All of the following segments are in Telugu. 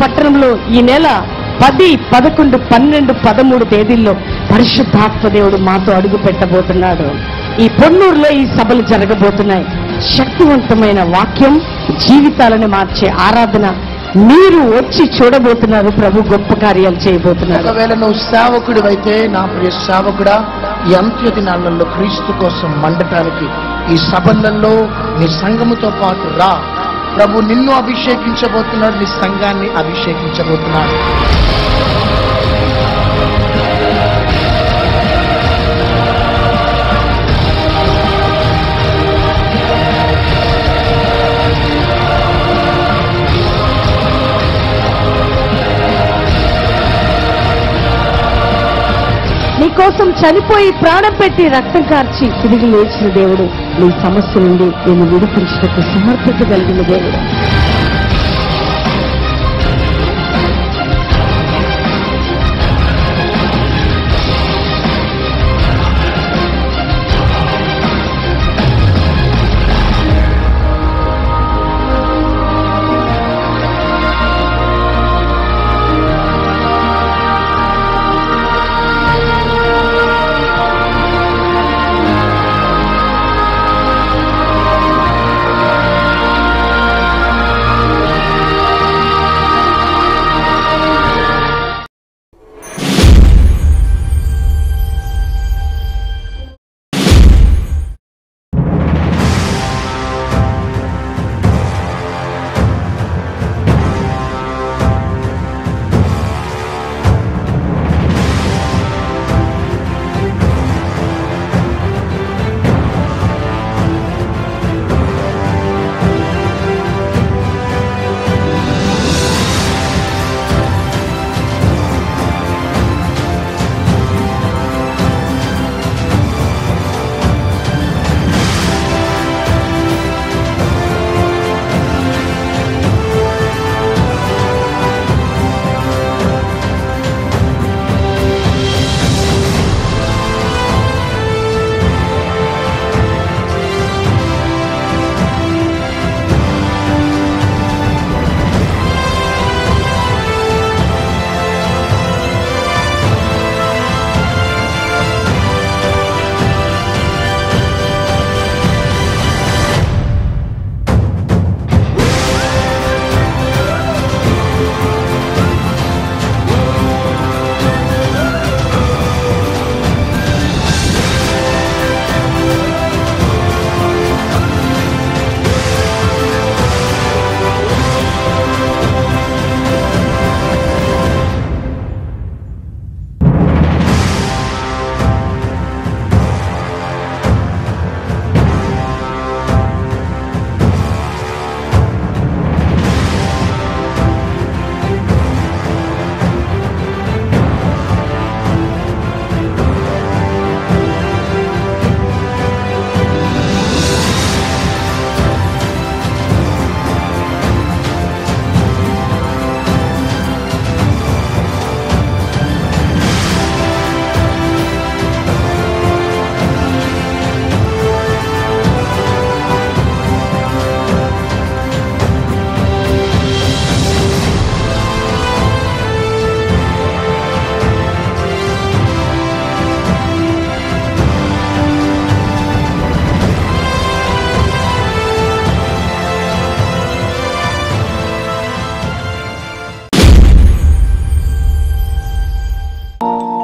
పట్టణంలో ఈ నెల 10, 11, 12, 13 తేదీల్లో పరిశుద్ధాత్మ దేవుడు మాతో అడుగు పెట్టబోతున్నాడు. ఈ పొన్నూరులో ఈ సభలు జరగబోతున్నాయి. శక్తివంతమైన వాక్యం, జీవితాలను మార్చే ఆరాధన మీరు వచ్చి చూడబోతున్నారు. ప్రభు గొప్ప కార్యాలు చేయబోతున్నారు. ఒకవేళ నువ్వు సేవకుడు అయితే, నా ప్రియ సేవకుడా, ఈ అంత్య దినాలలో క్రీస్తు కోసం మండటానికి ఈ సభలలో నీ సంఘముతో పాటు రా. ప్రభు నిన్ను అభిషేకించబోతున్నాడు, నీ సంఘాన్ని అభిషేకించబోతున్నాడు. నీకోసం చనిపోయి ప్రాణం పెట్టి రక్తం కార్చి తిరిగి లేచిన దేవుడు నీ సమస్య నుండి నేను విడిపించటకు సమర్థత కలిగిన దేవుడు.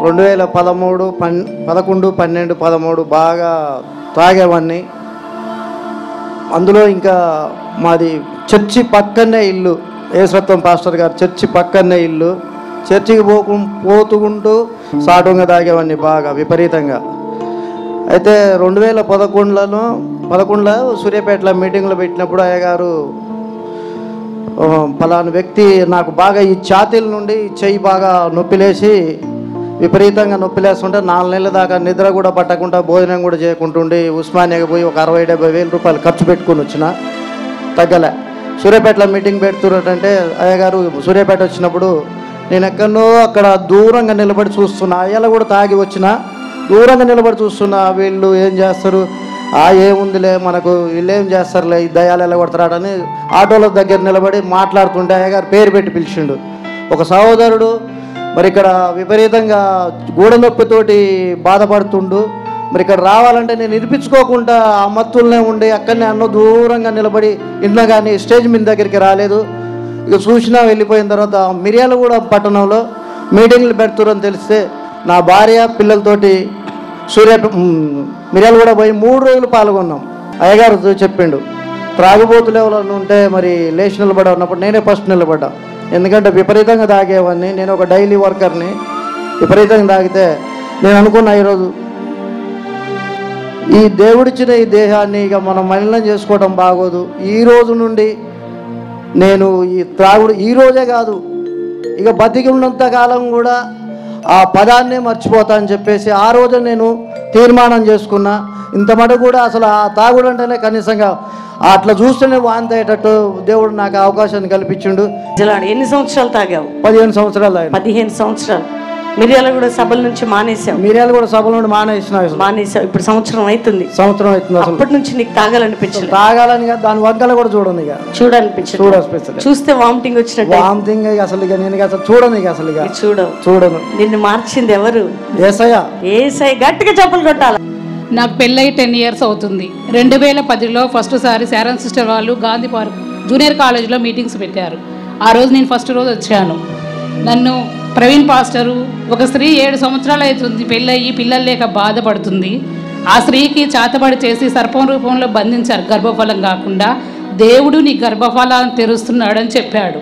రెండు 2013, 11, 12, 13 బాగా తాగేవాడిని. అందులో ఇంకా మాది చర్చి పక్కనే ఇల్లు, యేసరత్వం పాస్టర్ గారు చర్చి పక్కనే ఇల్లు. చర్చికి పోతుకుంటూ సాటుగా తాగేవాడిని బాగా విపరీతంగా. అయితే 2011లో సూర్యాపేటలో మీటింగ్లో పెట్టినప్పుడు అయ్యగారు ఫలానా వ్యక్తి నాకు బాగా ఈ ఛాతీల నుండి చెయ్యి బాగా నొప్పిలేసి విపరీతంగా నొప్పిలేస్తుంటే 4 నెలల దాకా నిద్ర కూడా పట్టకుండా భోజనం కూడా చేయకుంటుండి ఉస్మానియాకి పోయి ఒక 60-70 వేల రూపాయలు ఖర్చు పెట్టుకుని వచ్చిన, తగ్గలే. సూర్యాపేటలో మీటింగ్ పెడుతున్నట్టంటే అయ్యగారు సూర్యాపేట వచ్చినప్పుడు నేను ఎక్కడో అక్కడ దూరంగా నిలబడి చూస్తున్నా. అయ్యలా కూడా తాగి వచ్చిన దూరంగా నిలబడి చూస్తున్నా, వీళ్ళు ఏం చేస్తారు ఏముందిలే మనకు వీళ్ళేం చేస్తారులే, ఈ దయాలు ఎలా కొడతారని ఆటోల దగ్గర నిలబడి మాట్లాడుతుంటే అయ్యగారు పేరు పెట్టి పిలిచిండు. ఒక సహోదరుడు మరి ఇక్కడ విపరీతంగా గూడ నొప్పితోటి బాధపడుతుండు. మరి ఇక్కడ రావాలంటే నేను వినిపించుకోకుండా ఆ మత్తులనే ఉండి అక్కడనే అన్నో దూరంగా నిలబడి ఇంట్లో కానీ స్టేజ్ మీద దగ్గరికి రాలేదు. ఇక చూసినా వెళ్ళిపోయిన తర్వాత మిర్యాలగూడ పట్టణంలో మీటింగ్లు పెడుతురని తెలిస్తే నా భార్య పిల్లలతోటి మిర్యాలగూడ పోయి 3 రోజులు పాల్గొన్నాం. అయ్యగారు చెప్పిండు, త్రాగుబోతులు ఎవరైనా ఉంటే మరి లేచి నిలబడ ఉన్నప్పుడు నేనే ఫస్ట్ నిలబడ్డా. ఎందుకంటే విపరీతంగా తాగేవాడిని, నేను ఒక డైలీ వర్కర్ని. విపరీతంగా తాగితే నేను అనుకున్నా ఈరోజు ఈ దేవుడిచ్చిన ఈ దేహాన్ని ఇక మనం మలినం చేసుకోవడం బాగోదు. ఈ రోజు నుండి నేను ఈ త్రాగుడు ఈ రోజే కాదు, ఇక బతికి ఉన్నంత కాలం కూడా ఆ పదాన్నే మర్చిపోతా అని చెప్పేసి ఆ రోజు నేను తీర్మానం చేసుకున్నా. ఇంత మటు కూడా అసలు ఆ తాగుడు అంటేనే కనీసంగా అట్లా చూస్తేనే వాంతి అయ్యేటట్టు దేవుడు నాకు అవకాశాన్ని కల్పించిండు. ఎన్ని సంవత్సరాలు తాగావు? 15 సంవత్సరాలు. 15 సంవత్సరాలు. మిర్యాలగూడ సభల నుంచి మానేసావు? మిర్యాలగూడ సభల నుండి మానేసావు. ఇప్పుడు సంవత్సరం అవుతుంది. అసలు అప్పటి నుంచి నీకు తాగాలనిపించింది? తాగాలని దాని వంకలు కూడా చూడను, ఇక చూడాలనిపించింది. చూస్తే వామిటింగ్ వచ్చినట్టు. వామిటింగ్ అసలు ఇక నేను అసలు చూడను, ఇక అసలు ఇక చూడను. నిన్ను మార్చింది ఎవరు? యేసయ్య. గట్టిగా చెప్పులు కొట్టాలి. నాకు పెళ్ళై 10 ఇయర్స్ అవుతుంది. 2010లో ఫస్ట్ సారి శారన్ సిస్టర్ వాళ్ళు గాంధీ పార్క్ జూనియర్ కాలేజ్లో మీటింగ్స్ పెట్టారు. ఆ రోజు నేను ఫస్ట్ రోజు వచ్చాను. నన్ను ప్రవీణ్ పాస్టరు, ఒక స్త్రీ 7 సంవత్సరాలు అవుతుంది పెళ్ళయ్యి పిల్లలు లేక బాధపడుతుంది, ఆ స్త్రీకి చేతబడి చేసి సర్పం రూపంలో బంధించారు గర్భఫలం కాకుండా. దేవుడు నీ గర్భఫలాన్ని తెరుస్తున్నాడని చెప్పాడు.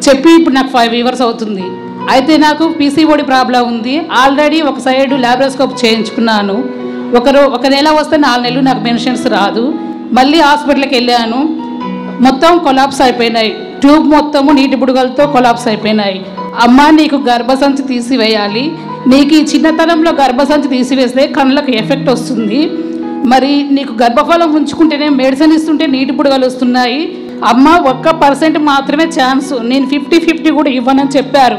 చెప్పి ఇప్పుడు నాకు 5 ఇయర్స్ అవుతుంది. అయితే నాకు పీసీఓడి ప్రాబ్లం ఉంది. ఆల్రెడీ ఒక సైడ్ ల్యాబ్రోస్కోప్ చేయించుకున్నాను. ఒక నెల వస్తే 4 నెలలు నాకు మెన్షన్స్ రాదు. మళ్ళీ హాస్పిటల్కి వెళ్ళాను, మొత్తం కొలాప్స్ అయిపోయినాయి. ట్యూబ్ మొత్తము నీటి బుడగలతో కొలాప్స్ అయిపోయినాయి. అమ్మ నీకు గర్భసంచి తీసివేయాలి, నీకు ఈ చిన్నతనంలో గర్భసంచి తీసివేస్తే కళ్ళకు ఎఫెక్ట్ వస్తుంది, మరి నీకు గర్భఫలం ఉంచుకుంటేనే మెడిసిన్ ఇస్తుంటే నీటి బుడగలు వస్తున్నాయి, అమ్మ 1% మాత్రమే ఛాన్స్, నేను 50-50 కూడా ఇవ్వనని చెప్పారు.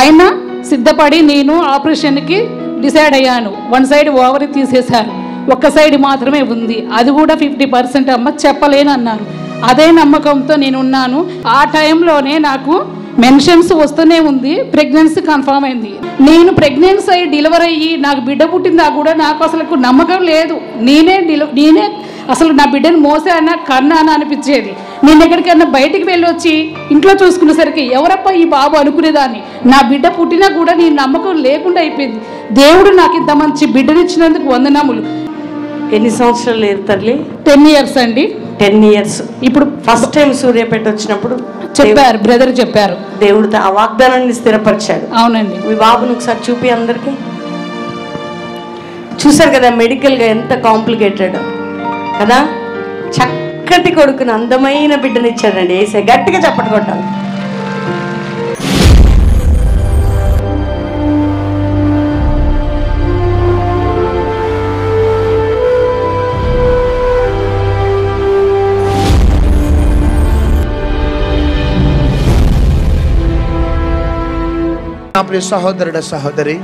అయినా సిద్ధపడి నేను ఆపరేషన్కి డిసైడ్ అయ్యాను. 1 సైడ్ ఓవరీ తీసేశారు, 1 సైడ్ మాత్రమే ఉంది, అది కూడా 50% అమ్మ చెప్పలేను అన్నారు. అదే నమ్మకంతో నేను ఉన్నాను. ఆ టైంలోనే నాకు మెన్షన్స్ వస్తూనే ఉంది, ప్రెగ్నెన్సీ కన్ఫర్మ్ అయింది. నేను ప్రెగ్నెన్సీ అయ్యి డెలివరీ అయ్యి నాకు బిడ్డ పుట్టిందా కూడా నాకు అసలు నమ్మకం లేదు. నేనే అసలు నా బిడ్డను మోసానా కన్నానా అనిపించేది. నేను ఎక్కడికైనా బయటికి వెళ్ళొచ్చి ఇంట్లో చూసుకునేసరికి ఎవరప్ప ఈ బాబు అనుకునేదాన్ని. నా బిడ్డ పుట్టినా కూడా నీ నమ్మకం లేకుండా అయిపోయింది. దేవుడు నాకు ఇంత మంచి బిడ్డనిచ్చినందుకు వందనములు. ఎన్ని సంవత్సరాలు లేదు తల్లి? 10 ఇయర్స్ అండి. 10 ఇయర్స్. ఇప్పుడు ఫస్ట్ టైం సూర్యాపేట వచ్చినప్పుడు చెప్పారు, బ్రదర్ చెప్పారు, దేవుడు ఆ వాగ్దానాన్ని స్థిరపరిచాడు. అవునండి. మీ బాబును ఒకసారి చూపి అందరికి. చూసారు కదా మెడికల్గా ఎంత కాంప్లికేటెడ్ కదా. చక్కటి కొడుకుని అందమైన బిడ్డనిచ్చాడండి యేసయ్య. గట్టిగా చప్పట్లు కొట్టాలి. ప్రియ సహోదరుడ సహోదరి,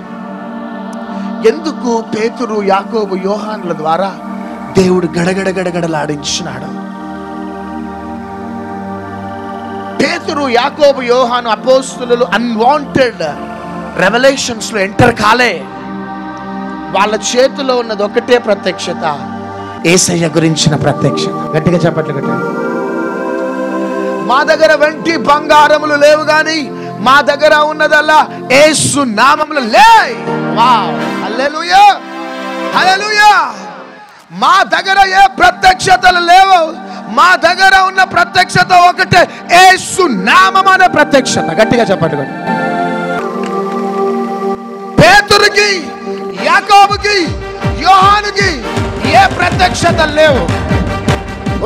ఎందుకు పేతురు యాకోబు యోహానుల ద్వారా దేవుడు గడగడలాడించినాడు? పేతురు యాకోబు యోహాను అపోస్తులు అన్వాంటెడ్ రెవల్యూషన్స్ లో ఎంటర్ కాలే. వాళ్ళ చేతిలో ఉన్నది ఒకటే ప్రత్యక్షత, యేసయ్య గురించిన ప్రత్యక్షత. గట్టిగా చెప్పట్లు కట్టండి. మా దగ్గర వెండి బంగారములు లేవు గాని మా దగ్గర ఉన్నదల్లా యేసు నామములో లే. వావ్, హల్లెలూయా, హల్లెలూయా. మా దగ్గర ఏ ప్రత్యక్షతలు లేవు, మా దగ్గర ఉన్న ప్రత్యక్షత ఒకటే, యేసు నామం అనే ప్రత్యక్షత. గట్టిగా చెప్పండి. పేతురుకి, యాకోబుకి, యోహానుకి ఏ ప్రత్యక్షత లేవు,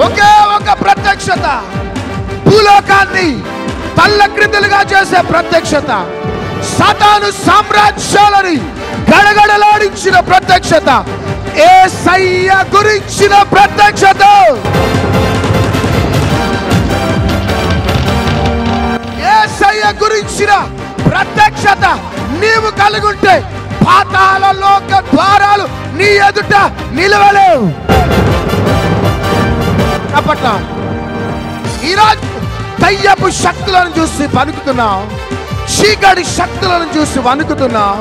ఒకే ఒక ప్రత్యక్షత, భూలోకాన్ని తల్లక్రిందులుగా చేసే ప్రత్యక్షత, సాతాను సామ్రాజ్యాలని గడగడలాడించిన ప్రత్యక్షత, యేసయ్య గురించిన ప్రత్యక్షత. యేసయ్య గురించిన ప్రత్యక్షత నీవు కలిగి ఉంటే పాతాళ లోక ద్వారాలు నీ ఎదుట నిలవలేవు. అప్పట్ల ఈరోజు దయ్యపు శక్తులను చూసి వణుకుతున్నావు, చీకటి శక్తులను చూసి వణుకుతున్నావు,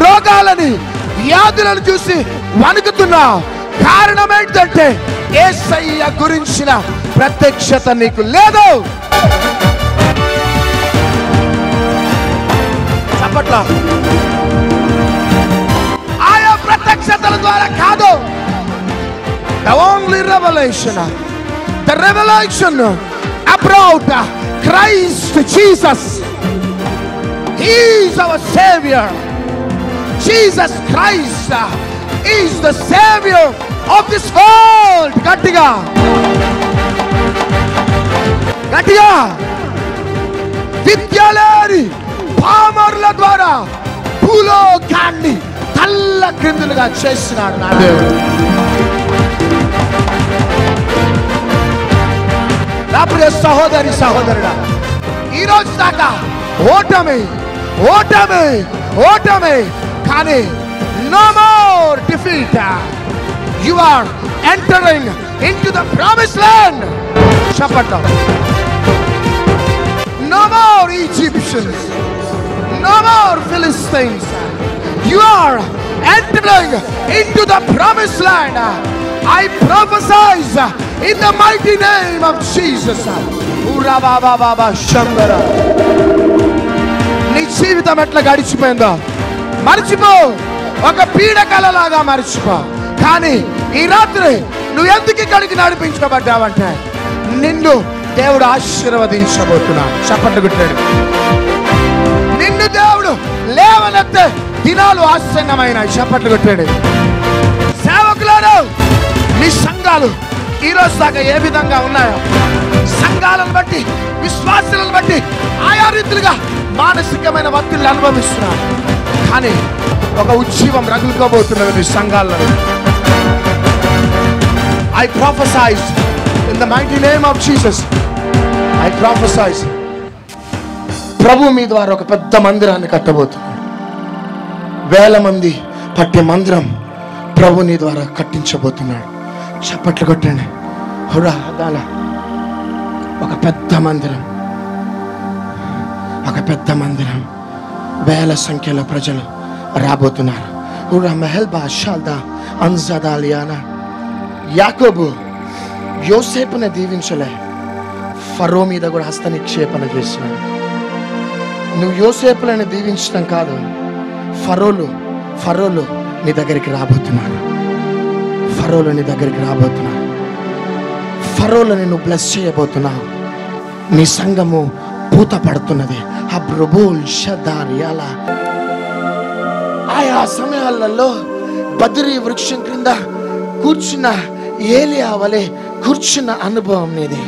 రోగాలని వ్యాధులను చూసి వణుకుతున్నావు. కారణం ఏంటంటే యేసయ్య గురించిన ప్రత్యక్షత నీకు లేదు. అప్పట్ల ఆయా ప్రత్యక్షతల ద్వారా కాదు. The only revelation, the revelation about Christ Jesus. He is our Savior. Jesus Christ is the Savior of this world. గట్టిగా గట్టిగా విద్యలేని పామరుల ద్వారా భూలోకాన్ని తల్ల క్రిందులుగా చేసినాడు నా దేవుడు. నా ప్రియ సహోదరి సహోదరుడా, ఈ రోజు దాకా ఓటమి ఓటమి ఓటమి, కానీ no more defeat. You are entering into the promised land. చెప్పండి. No more Egyptians, no more Philistines. You are entering into the promised land. I prophesy in the mighty name of Jesus. నీ జీవితం ఎట్లా గడిచిపోయిందో మర్చిపో, ఒక పీడకలలాగా మర్చిపో. కానీ ఈ రాత్రి నువ్వు ఎందుకు ఇక్కడికి నడిపించబడ్డావంటే నిన్ను దేవుడు ఆశీర్వదించబోతున్నాడు. చప్పట్లు కొట్టాడు. నిన్ను దేవుడు లేవనెత్తే దినాలు ఆసన్నమైనాయి. చప్పట్లు కొట్టాడు. సేవకులను మీ సంఘాలు ఈ రోజు దాకా ఏ విధంగా ఉన్నాయో, సంఘాలను బట్టి విశ్వాసాలను బట్టి ఆయా రీతిలుగా మానసికమైన ఒత్తిళ్ళు అనుభవిస్తున్నారు. కానీ ఒక ఉజ్జీవం రగులుకోబోతున్నది మీ సంఘాలలో. I prophesy in the mighty name of Jesus. I prophesy ప్రభు మీ ద్వారా ఒక పెద్ద మందిరాన్ని కట్టబోతున్నాడు. వేల మంది పట్టే మందిరం ప్రభు నీ ద్వారా కట్టించబోతున్నాడు. చప్పట్లు కొట్టండి. హురా దాలా ఒక పెద్ద మందిరం, ఒక పెద్ద మందిరం, వేల సంఖ్యలో ప్రజలు రాబోతున్నారు. హురా మెహల్బా షాల్దా అన్జదాలియానా. యాకోబు యోసేపుని దీవించలే, ఫరో మీద కూడా హస్త నిక్షేపణ చేసినాడు. నువ్వు యోసేపులను దీవించడం కాదు, ఫరోలు నీ దగ్గరికి రాబోతున్నారు. ఫరోలు నీ దగ్గరికి రాబోతున్నారు. ఫరోలని నువ్వు బ్లెస్ చేయబోతున్నావు. నీ సంఘము పూత పడుతున్నది. హబ్రుబూల్ షదారియాల ఆయా సమయాలలో బద్రీ వృక్షం క్రింద కూర్చున్న ఏలియా వలె కూర్చున్న అనుభవం నీది.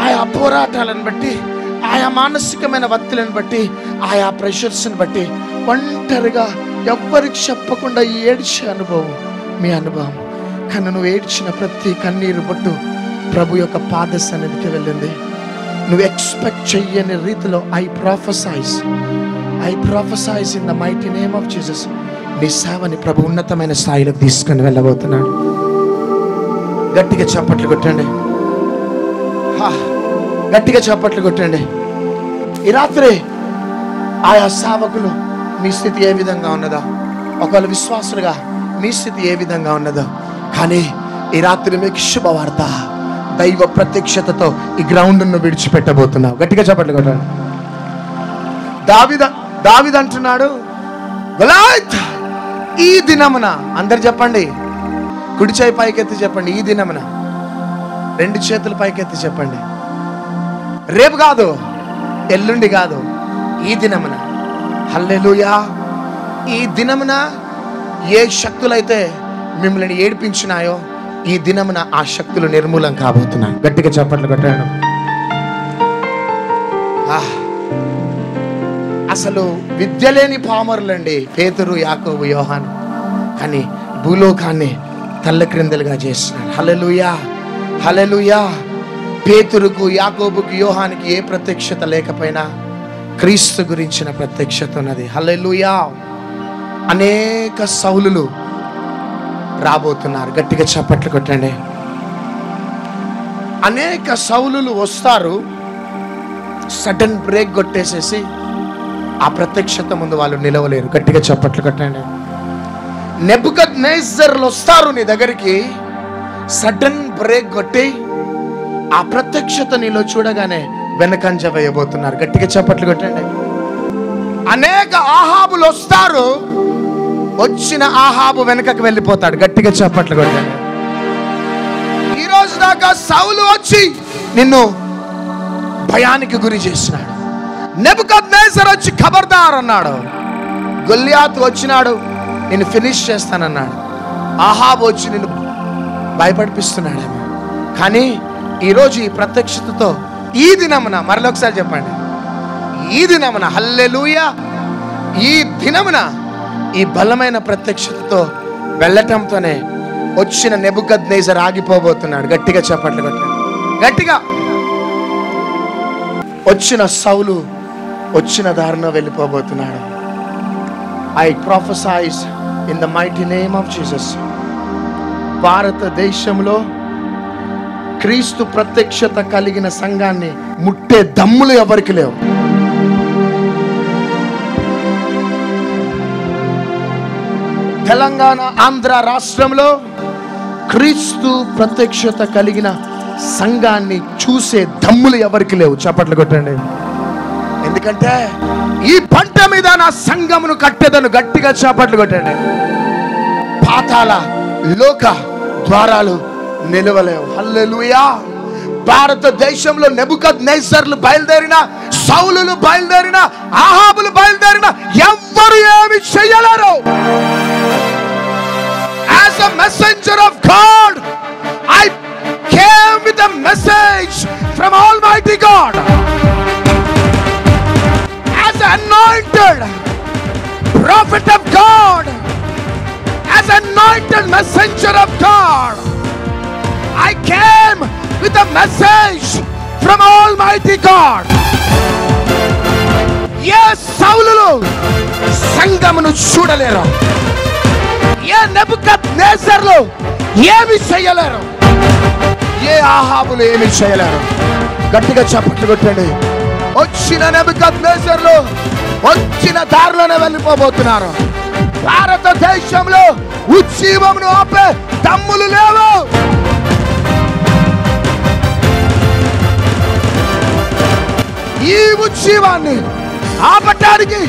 ఆయా పోరాటాలను బట్టి, ఆయా మానసికమైన ఒత్తిడిని బట్టి, ఆయా ప్రెషర్స్ని బట్టి ఒంటరిగా ఎవ్వరికి చెప్పకుండా ఏడ్చే అనుభవం మీ అనుభవం. కానీ నువ్వు ఏడ్చిన ప్రతి కన్నీరు బొట్టు ప్రభు యొక్క పాద సన్నిధికి వెళ్ళింది. నువ్వు ఎక్స్పెక్ట్ చెయ్యని రీతిలో I prophesy in the mighty name of Jesus నీ సేవని ప్రభు ఉన్నతమైన స్థాయిలోకి తీసుకొని వెళ్ళబోతున్నాడు. గట్టిగా చప్పట్లు కొట్టండి. గట్టిగా చప్పట్లు కొట్టండి. ఈ రాత్రి ఆయా సేవకులు మీ స్థితి ఏ విధంగా ఉన్నదో, ఒకవేళ విశ్వాసులుగా మీ స్థితి ఏ విధంగా ఉన్నదో, కానీ ఈ రాత్రి మీకు శుభవార్త, దైవ ప్రత్యక్షతతో ఈ గ్రౌండ్ను విడిచిపెట్టబోతున్నావు. గట్టిగా చప్పట్లు కొట్టండి. దావీదు అంటున్నాడు, గొలియాత్ ఈ దినమున, అందరు చెప్పండి, కుడి చేయి పైకెత్తి చెప్పండి, ఈ దినమున. రెండు చేతులు పైకెత్తి చెప్పండి. రేపు కాదు, ఎల్లుండి కాదు, ఈ దినమున. హల్లెలూయా. ఈ దినమున ఏ శక్తులైతే మిమ్మల్ని ఏడిపించినాయో ఈ దినమున ఆ శక్తులు నిర్మూలం కాబోతున్నాయి. గట్టిగా చప్పట్లు కొట్టాను. అసలు విద్య లేని పామరులండి పేతురు, యాకోబు, యోహాను. కానీ భూలోకాన్ని తల్ల క్రిందలుగా చేస్తున్నాడు. హల్లెలూయా, హల్లెలూయా. పేతురుకు, యాకోబుకు, యోహానికి ఏ ప్రత్యక్షత లేకపోయినా క్రీస్తు గురించిన ప్రత్యక్షత ఉన్నది. హల్లెలూయా. అనేక సౌలులు రాబోతున్నారు. గట్టిగా చప్పట్లు కొట్టండి. అనేక సౌలులు వస్తారు, సడన్ బ్రేక్ కొట్టేసేసి ఆ ప్రత్యక్షత ముందు వాళ్ళు నిలవలేరు. గట్టిగా చప్పట్లు కొట్టండి. నెబుకద్నెజర్లు వస్తారు నీ దగ్గరికి, సడన్ బ్రేక్ కొట్టి ఆ ప్రత్యక్షత నీలో చూడగానే వెనకంజ వేయబోతున్నారు. గట్టిగా చప్పట్లు కొట్టండి. అనేక ఆహాబులు వస్తారు, వచ్చిన ఆహాబు వెనకకు వెళ్ళిపోతాడు. గట్టిగా చప్పట్లు కొట్టండి. ఈ రోజు దాకా సౌలు వచ్చి నిన్ను భయానికి గురి చేసినాడు. నెబుకద్నెజర్ వచ్చి ఖబర్దార్ అన్నాడు. గొల్లియాతు వచ్చినాడు, నిన్ను ఫినిష్ చేస్తానన్నాడు. ఆహాబు వచ్చి నిన్ను భయపడిపిస్తున్నాడేమో. కానీ ఈరోజు ఈ ప్రత్యక్షతతో ఈ దినమున, మరొకసారి చెప్పండి, ఈ దినమున, హల్లెలూయా, ఈ దినమున ఈ బలమైన ప్రత్యక్షతతో వెళ్ళటంతోనే వచ్చిన నెబుకద్నెజర్ ఆగిపోబోతున్నాడు. గట్టిగా చప్పట్లు కొట్టండి. గట్టిగా. వచ్చిన సౌలు వచ్చిన దారిలో వెళ్ళిపోబోతున్నాడు. I prophesy in the mighty name of Jesus. భారతదేశంలో క్రీస్తు ప్రత్యక్షత కలిగిన సంఘాన్ని ముట్టే దమ్ములు ఎవరికి లేవు. తెలంగాణ, ఆంధ్ర రాష్ట్రంలో క్రీస్తు ప్రత్యక్షత కలిగిన సంఘాన్ని చూసే దమ్ములు ఎవరికి లేవు. చప్పట్లు కొట్టండి. ఎందుకంటే ఈ పంట మీద నా సంఘమును కట్టేదను. గట్టిగా చప్పట్లు కొట్టండి. పాతాళ లోక ద్వారాలు నిలవలేవు. హల్లెలూయా. భారతదేశంలో నెబుకద్నెజర్లు బయలుదేరిన, సౌలులు బయలుదేరిన, ఆహాబులు బయలుదేరిన, ఎవ్వరు ఏమి చేయలేరు. As a messenger of God, I came with a message from Almighty God. As an anointed prophet of God, as an anointed messenger of God, I came with a message from Almighty God. Yes, సౌలులు సంఘమును చూడలేరు. ఏ నెబుకద్నెజర్లు ఏమి చేయలేరు. ఏ ఆహాబులు ఏమి చేయలేరు. గట్టిగా చప్పట్లు కొట్టండి. వచ్చిన నెబుకద్నెజర్లు వచ్చిన దారిలోనే వెళ్ళిపోబోతున్నారు. భారతదేశంలో ఉజ్జీవమును ఆపే దమ్ములు లేవు. ఈ ఉజ్జీవాన్ని ఆపటానికి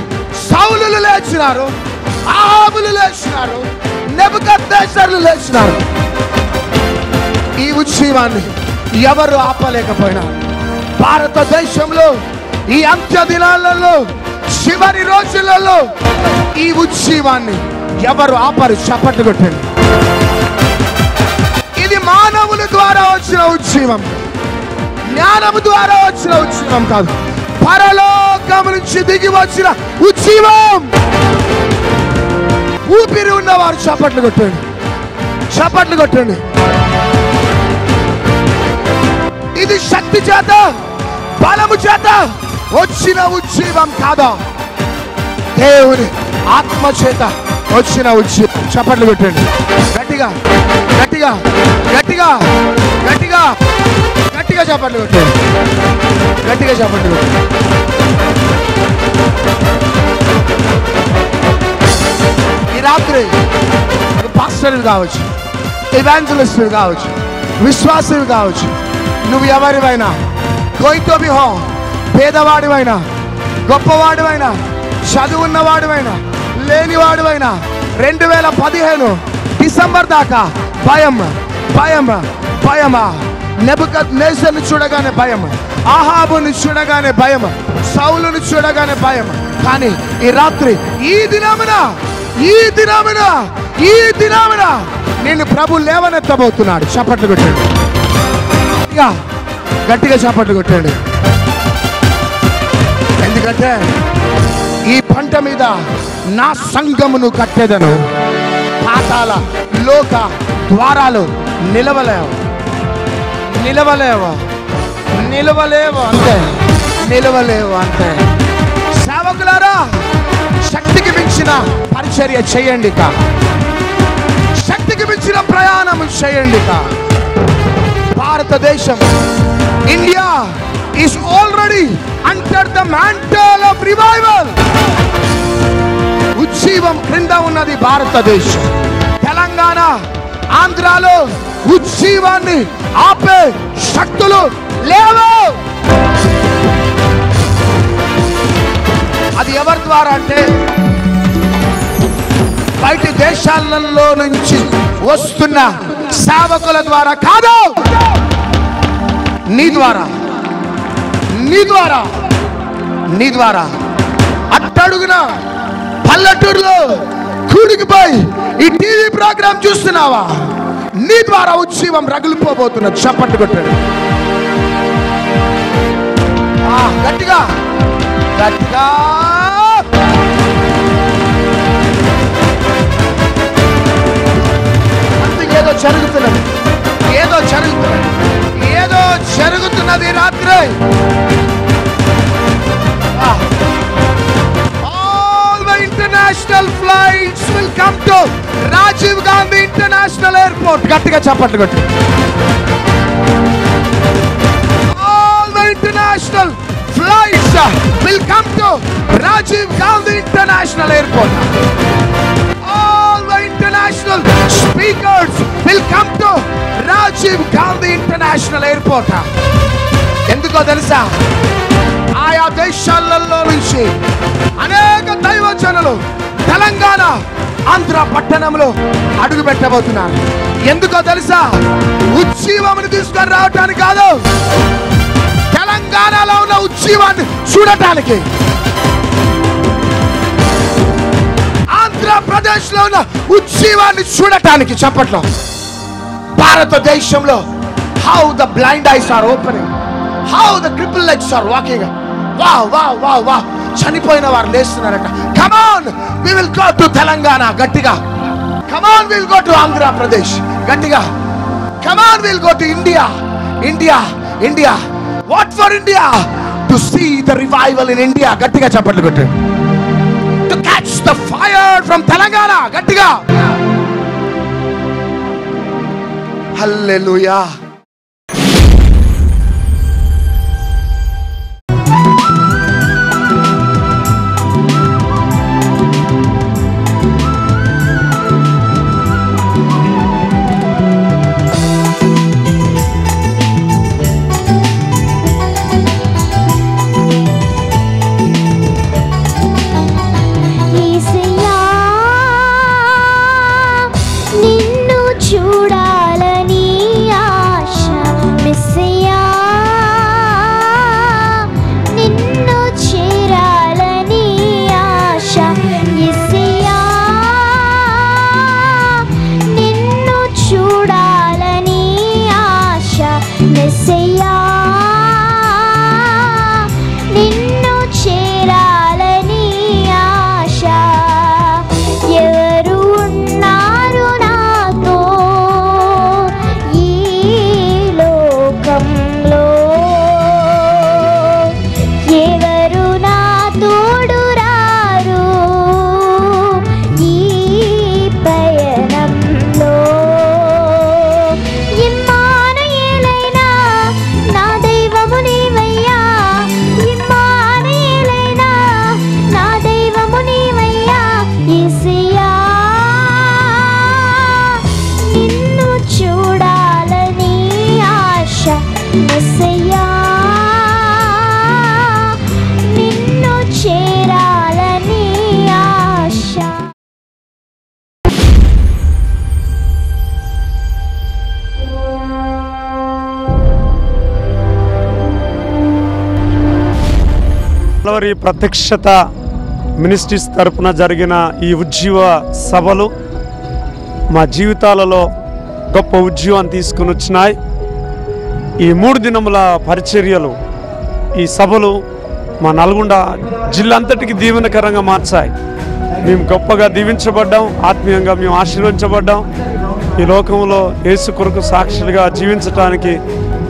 సౌలులు లేచినారు, ఆహాబులు లేచినారు, నెబుకద్నెజర్లు లేచినారు. ఈ ఉజ్జీవాన్ని ఎవరు ఆపలేకపోయినారు. భారతదేశంలో ఈ అంత్య దినాలలో, చివరి రోజులలో ఈ ఉజ్జీవాన్ని ఎవరు ఆపరు. చప్పట్లు కొట్టండి. ఇది మానవుల ద్వారా వచ్చిన ఉజ్జీవం, జ్ఞానము ద్వారా వచ్చిన ఉజ్జీవం కాదు. పరలోకము నుంచి దిగి వచ్చిన ఉజ్జీవం. ఊపిరి ఉన్నవారు చప్పట్లు కొట్టండి. చప్పట్లు కొట్టండి. ఇది శక్తి చేత, బలము చేత వచ్చిన ఉజ్జీవం కాదా, దేవుని ఆత్మ చేత వచ్చిన ఉజ్జీవం. చప్పట్లు కొట్టండి. గట్టిగా గట్టిగా గట్టిగా గట్టిగా గట్టిగా చప్పట్లు కొట్టండి. గట్టిగా చప్పట్లు కొట్టండి. ఈ రాత్రి పాస్టర్లు కావచ్చు, ఎవాంజలిస్టులు కావచ్చు, విశ్వాసులు కావచ్చు, నువ్వు ఎవరివైనా, కోయితో బిహో, పేదవాడివైనా, గొప్పవాడివైనా, చదువున్నవాడివైనా, లేనివాడివైనా, 2015 డిసెంబర్ దాకా భయం భయం భయమా. నెబుకద్నెజర్ను చూడగానే భయం, ఆహాబుని చూడగానే భయం, సౌలుని చూడగానే భయం. కానీ ఈ రాత్రి, ఈ దినమున నేను ప్రభు లేవనెత్తబోతున్నాడు. చప్పట్లు కొట్టండి. గట్టిగా చప్పట్లు కొట్టండి. ఎందుకంటే ఈ పంట మీద నా సంఘమును కట్టేదను. పాతాళ లోక ద్వారాలు నిలవలేవు. అంతే. నిలవలేవు అంతే. సేవకులారా, శక్తికి మించిన పరిచర్య చేయండి. శక్తికి మించిన సంబంధించిన ప్రయాణం చేయండి. భారతదేశం, India is already under the mantle of revival. ఉజ్జీవం క్రింద ఉన్నది భారతదేశం. తెలంగాణ, ఆంధ్రాలో ఉజ్జీవాన్ని ఆపే శక్తులు లేవు. అది ఎవరి ద్వారా అంటే బయటి దేశాలలో నుంచి వస్తున్న సేవకుల ద్వారా కాదు, నీ ద్వారా, నీ ద్వారా, నీ ద్వారా. అట్టడుగున పల్లెటూరులో కూడికిపోయి ఈ టీవీ ప్రోగ్రాం చూస్తున్నావా? నీ ద్వారా ఉజ్జీవం రగిలిపోబోతున్నది. చప్పట్లు కొట్టాడు గట్టిగా, గట్టిగా. ఏదో జరుగుతున్నది, ఏదో జరుగుతున్నది, ఏదో జరుగుతున్నది. రాత్రి all the international flights will come to Rajiv Gandhi International Airport. గట్టిగా చప్పట్లు కొట్టు. All the international flights will come to Rajiv Gandhi International Airport. All the international speakers will come to Rajiv Gandhi International Airport. ఎందుకో తెలుసా? ఆయా దేశాలలో నుంచి అనేక దైవజనులు తెలంగాణ, ఆంధ్ర పట్టణంలో అడుగు పెట్టబోతున్నారు. ఎందుకో తెలుసా? ఉజ్జీవాన్ని తీసుకొని రావటానికి కాదు, తెలంగాణలో ఉన్న ఉజ్జీవాన్ని చూడటానికి. ఆంధ్రప్రదేశ్ లో ఉన్న ఉజ్జీవాన్ని చూడటానికి. చెప్పట్లో భారతదేశంలో how the blind eyes are opening, how the cripple legs are walking. వా వా వా వా, చనిపోయిన వారు లేస్తున్నారట. Come on, we will go to Telangana. గట్టిగా. Come on, we will go to Andhra Pradesh. గట్టిగా. Come on, we will go to India. India, India. What for India? To see the revival in India. గట్టిగా చప్పట్లు కొట్టు. To catch the fire from Telangana. గట్టిగా. హల్లెలూయా. కల్వరి ప్రత్యక్షత మినిస్ట్రీస్ తరపున జరిగిన ఈ ఉజ్జీవ సభలు మా జీవితాలలో గొప్ప ఉజ్జీవాన్ని తీసుకుని వచ్చినాయి. ఈ 3 దినముల పరిచర్యలు, ఈ సభలు మా నల్గొండ జిల్లా అంతటికి దీవెనకరంగా మార్చాయి. మేము గొప్పగా దీవించబడ్డాం, ఆత్మీయంగా మేము ఆశీర్వదించబడ్డాం. ఈ లోకంలో యేసు కొరకు సాక్షులుగా జీవించడానికి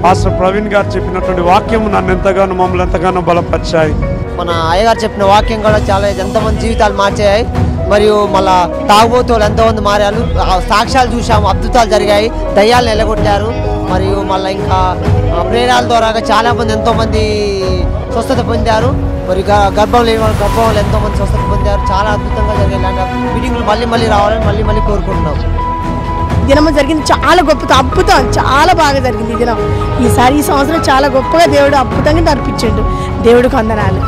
పాస్టర్ ప్రవీణ్ గారు చెప్పినటువంటి వాక్యం నన్ను ఎంతగానో, మమ్మల్ని ఎంతగానో బలపరిచాయి. మన అయ్యగారు చెప్పిన వాక్యం కూడా చాలా ఎంతోమంది జీవితాలు మార్చాయి. మరియు మళ్ళా తాగుబోతు వాళ్ళు ఎంతోమంది మారారు. సాక్ష్యాలు చూసాము, అద్భుతాలు జరిగాయి, దయ్యాలను ఎల్లగొట్టారు. మరియు మళ్ళీ ఇంకా ప్రేరాల ద్వారా చాలామంది ఎంతోమంది స్వస్థత పొందారు. మరి గర్భం లేని వాళ్ళు గర్భంలో ఎంతోమంది స్వస్థత పొందారు. చాలా అద్భుతంగా జరిగాయి. ఇలాంటి మీటింగ్లు మళ్ళీ రావాలని మళ్ళీ కోరుకుంటున్నాం. దినము జరిగింది చాలా గొప్ప అద్భుతం, చాలా బాగా జరిగింది ఈ దినం. ఈ సంవత్సరం చాలా గొప్పగా దేవుడు అద్భుతంగా నడిపించాడు. దేవుడికి వందనాలు.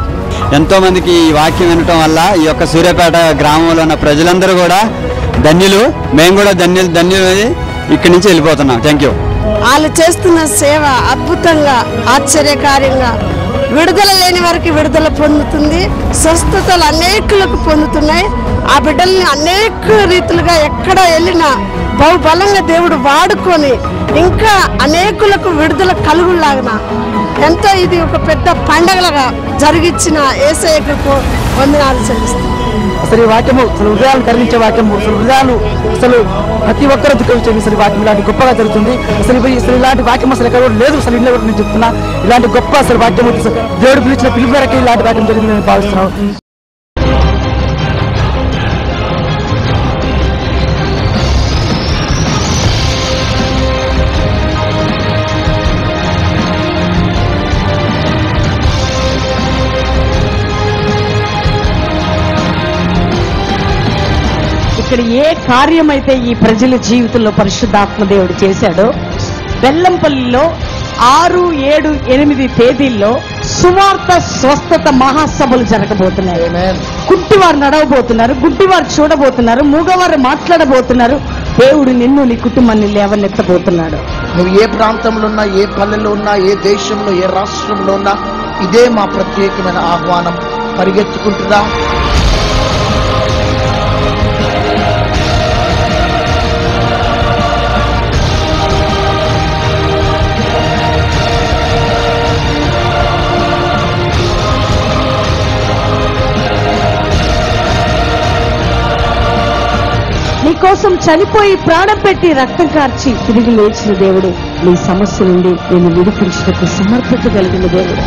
ఎంతోమందికి ఈ వాక్యం వినటం వల్ల ఈ యొక్క సూర్యాపేట గ్రామంలో ఉన్న ప్రజలందరూ కూడా ధన్యులు. మేము కూడా ధన్యులు ఇక్కడి నుంచి వెళ్ళిపోతున్నాం. Thank you. వాళ్ళు చేస్తున్న సేవ అద్భుతంగా, ఆశ్చర్యకార్యంగా, విడుదల లేని వారికి విడుదల పొందుతుంది, స్వస్థతలు అనేకులకు పొందుతున్నాయి. ఆ బిడ్డల్ని అనేక రీతులుగా ఎక్కడ వెళ్ళినా బహుబలంగా దేవుడు వాడుకొని ఇంకా అనేకులకు విడుదల కలుగులాగా ఎంతో ఇది ఒక పెద్ద పండగలుగా జరిగించిన యేసయ్యకు వందనాలు చెల్లిస్తాం. అసలు ఈ వాక్యము అసలు హృదయాలు కరిగించే వాక్యము, అసలు హృదయాలు అసలు ప్రతి ఒక్కరూ దుఃఖించేది. అసలు వాక్యం ఇలాంటి గొప్పగా జరుగుతుంది. అసలు ఇలాంటి వాక్యం అసలు ఎక్కడ లేదు. అసలు ఇంట్లో కూడా నేను చెప్తున్నా, ఇలాంటి గొప్ప అసలు వాక్యం దేవుడు పిలిచిన పిలుపు మేరకు ఇలాంటి వాక్యం జరిగింది నేను భావిస్తున్నాను. ఇక్కడ ఏ కార్యమైతే ఈ ప్రజల జీవితంలో పరిశుద్ధాత్మ దేవుడు చేశాడో, బెల్లంపల్లిలో 6, 7, 8 తేదీల్లో సువార్త స్వస్థత మహాసభలు జరగబోతున్నాయి. గుడ్డివారు నడవబోతున్నారు, గుడ్డివారు చూడబోతున్నారు, మూగవారు మాట్లాడబోతున్నారు. దేవుడు నిన్ను నీ కుటుంబాన్ని లేవనెత్తబోతున్నాడు. నువ్వు ఏ ప్రాంతంలో ఉన్నా, ఏ పల్లెలో ఉన్నా, ఏ దేశంలో, ఏ రాష్ట్రంలో ఉన్నా, ఇదే మా ప్రత్యేకమైన ఆహ్వానం. పరిగెత్తుకుంటున్నా. నీకోసం చనిపోయి ప్రాణం పెట్టి రక్తం కార్చి తిరిగి లేచిన దేవుడు నీ సమస్య నుండి నేను విడిపించడానికి సమర్థత కలిగిన దేవుడు.